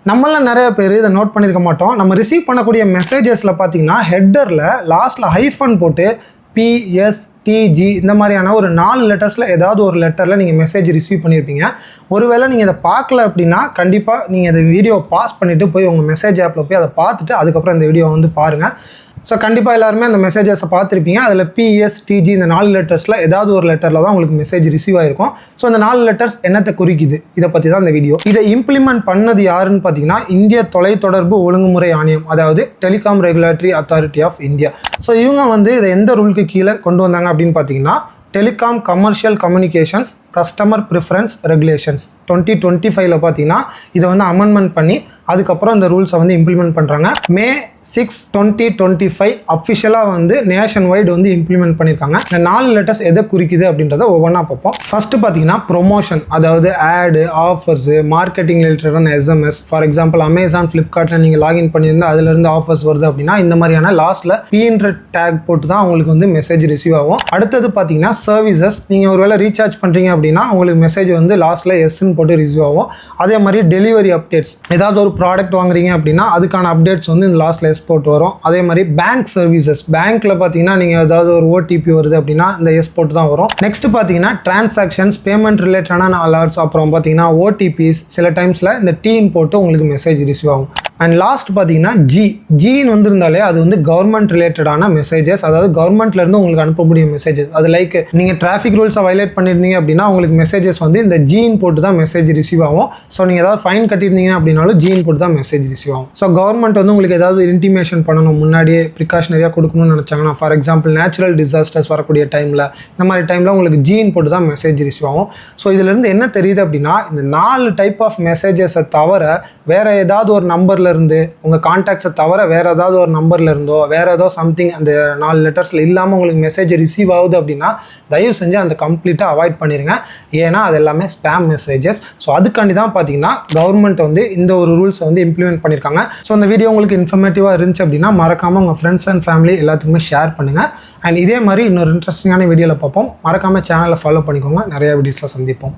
நம்மள நிறைய பேர் இதை நோட் பண்ணியிருக்க மாட்டோம். நம்ம ரிசீவ் பண்ணக்கூடிய மெசேஜஸில் பார்த்தீங்கன்னா ஹெட்டரில் லாஸ்ட்டில் ஹைஃபன் போட்டு PSTG இந்த மாதிரியான ஒரு 4 லெட்டர்ஸில் ஏதாவது ஒரு லெட்டரில் நீங்கள் மெசேஜ் ரிசீவ் பண்ணியிருப்பீங்க. ஒருவேளை நீங்கள் இதை பார்க்கல அப்படின்னா கண்டிப்பாக நீங்கள் இந்த வீடியோவை பாஸ் பண்ணிவிட்டு போய் உங்கள் மெசேஜ் ஆப்பில் போய் அதை பார்த்துட்டு அதுக்கப்புறம் இந்த வீடியோவை வந்து பாருங்கள். ஸோ கண்டிப்பாக எல்லாருமே அந்த மெசேஜஸை பார்த்துருப்பீங்க. அதில் PSTG இந்த 4 லெட்டர்ஸில் ஏதாவது ஒரு லெட்டரில் தான் உங்களுக்கு மெசேஜ் ரிசீவ் ஆகிருக்கும். ஸோ இந்த 4 லெட்டர்ஸ் என்னத்தை குறிக்குது இதை பற்றி தான் இந்த வீடியோ. இதை இம்ப்ளிமெண்ட் பண்ணது யாருன்னு பார்த்தீங்கன்னா இந்திய தொலைத்தொடர்பு ஒழுங்குமுறை ஆணையம், அதாவது telecom regulatory authority of India. So இவங்க வந்து இதை எந்த ரூலுக்கு கீழே கொண்டு வந்தாங்க அப்படின்னு பார்த்தீங்கன்னா telecom commercial communications customer preference regulations 2025 பார்த்தீங்கன்னா இதை வந்து அமெண்ட்மெண்ட் பண்ணி அதுக்கப்புறம் இந்த ரூல்ஸை வந்து இம்ப்ளிமெண்ட் பண்ணுறாங்க. May 6, 2025 அஃபிஷியலாக வந்து நேஷன் வைடு வந்து இம்ப்ளிமெண்ட் பண்ணியிருக்காங்க. இந்த 4 லெட்டர்ஸ் எதை குறிக்குது அப்படின்றத ஒவ்வொன்றா பார்ப்போம். ஃபஸ்ட்டு பார்த்தீங்கன்னா ப்ரொமோஷன், அதாவது ஆடு, ஆஃபர்ஸு, மார்க்கெட்டிங் ரிலேட்டடான SMS. ஃபார் எக்ஸாம்பிள் அமேசான், ஃப்ளிப்கார்ட்டில் நீங்கள் லாகின் பண்ணியிருந்தால் அதுலேருந்து ஆஃபர்ஸ் வருது அப்படின்னா இந்த மாதிரியான லாஸ்ட்டில் P டேக் போட்டு தான் உங்களுக்கு வந்து மெசேஜ் ரிசீவ் ஆகும். அடுத்தது பார்த்தீங்கன்னா சர்வீசஸ். நீங்கள் ஒருவேளை ரீசார்ஜ் பண்ணுறீங்க அப்படின்னா உங்களுக்கு மெசேஜ் வந்து லாஸ்ட்டில் எஸ்ன்னு போட்டு ரிசீவ் ஆகும். அதே மாதிரி டெலிவரி அப்டேட்ஸ், ஏதாவது ஒரு ப்ராடக்ட் வாங்குறீங்க அப்படின்னா அதுக்கான அப்டேட்ஸ் வந்து இந்த லாஸ்ட்டில் எஸ் போட்டு வரும். அதே மாதிரி பேங்க் சர்வீசஸ், பேங்க்கில் பார்த்தீங்கன்னா நீங்கள் ஏதாவது ஒரு OTP வருது அப்படின்னா இந்த எஸ் போட்டு தான் வரும். நெக்ஸ்ட் பார்த்தீங்கன்னா டிரான்சாக்ஷன்ஸ், பேமெண்ட் ரிலேட்டடான அலர்ட்ஸ், அப்புறம் பார்த்தீங்கன்னா OTPs, சில டைம்ஸில் இந்த டீன் போட்டு உங்களுக்கு மெசேஜ் ரிசீவ் ஆகும். அண்ட் லாஸ்ட் பார்த்தீங்கன்னா ஜின்னு வந்துருந்தாலே அது வந்து கவர்மெண்ட் ரிலேட்டடான மெசேஜஸ், அதாவது கவர்மெண்ட்லேருந்து உங்களுக்கு அனுப்பக்கூடிய மெசேஜஸ். அது லைக் நீங்கள் டிராஃபிக் ரூல்ஸை வயலேட் பண்ணியிருந்தீங்க அப்படின்னா உங்களுக்கு மெசேஜஸ் வந்து இந்த ஜின்னு போட்டு தான் மெசேஜ் ரிசீவ் ஆகும். ஸோ நீங்கள் ஏதாவது ஃபைன் கட்டியிருந்தீங்க அப்படின்னாலும் ஜின்னு போட்டு தான் மெசேஜ் ரிசீவ் ஆகும். ஸோ கவர்மெண்ட் வந்து உங்களுக்கு ஏதாவது இன்டிமேஷன் பண்ணணும், முன்னாடியே ப்ரிகாஷனரியாக கொடுக்கணும்னு நினச்சாங்கன்னா, ஃபார் எக்ஸாம்பிள் நேச்சுரல் டிசாஸ்டர்ஸ் வரக்கூடிய டைமில், இந்த மாதிரி டைமில் உங்களுக்கு ஜின்னு போட்டு தான் மெசேஜ் ரிசீவ் ஆகும். ஸோ இதிலேருந்து என்ன தெரியுது அப்படின்னா இந்த 4 டைப் ஆஃப் மெசேஜஸை தவிர வேறு ஏதாவது ஒரு நம்பரில் இருந்து உங்கள் கான்டாக்ட்ஸை தவிர வேறு ஏதாவது ஒரு நம்பரில் இருந்தோ வேறு ஏதோ சம்திங் அந்த 4 லெட்டர்ஸில் இல்லாமல் உங்களுக்கு மெசேஜ் ரிசீவ் ஆகுது அப்படின்னா தயவு செஞ்சு அந்த கம்ப்ளீட்டாக அவாய்ட் பண்ணிடுங்க. ஏன்னா அது எல்லாமே ஸ்பேம் மெசேஜஸ். ஸோ அதுக்காண்டி தான் பார்த்தீங்கன்னா கவர்மெண்ட் வந்து இந்த ஒரு ரூல்ஸை வந்து இம்ப்ளிமெண்ட் பண்ணியிருக்காங்க. ஸோ இந்த வீடியோ உங்களுக்கு இன்ஃபர்மேட்டிவாக இருந்துச்சு அப்படின்னா மறக்காமல் உங்கள் ஃப்ரெண்ட்ஸ் அண்ட் ஃபேமிலி எல்லாத்துக்குமே ஷேர் பண்ணுங்கள். அண்ட் இதே மாதிரி இன்னொரு இன்ட்ரெஸ்டிங்கான வீடியோவில் பார்ப்போம். மறக்காமல் சேனலை ஃபாலோ பண்ணிக்கோங்க. நிறைய வீடியோஸில் சந்திப்போம்.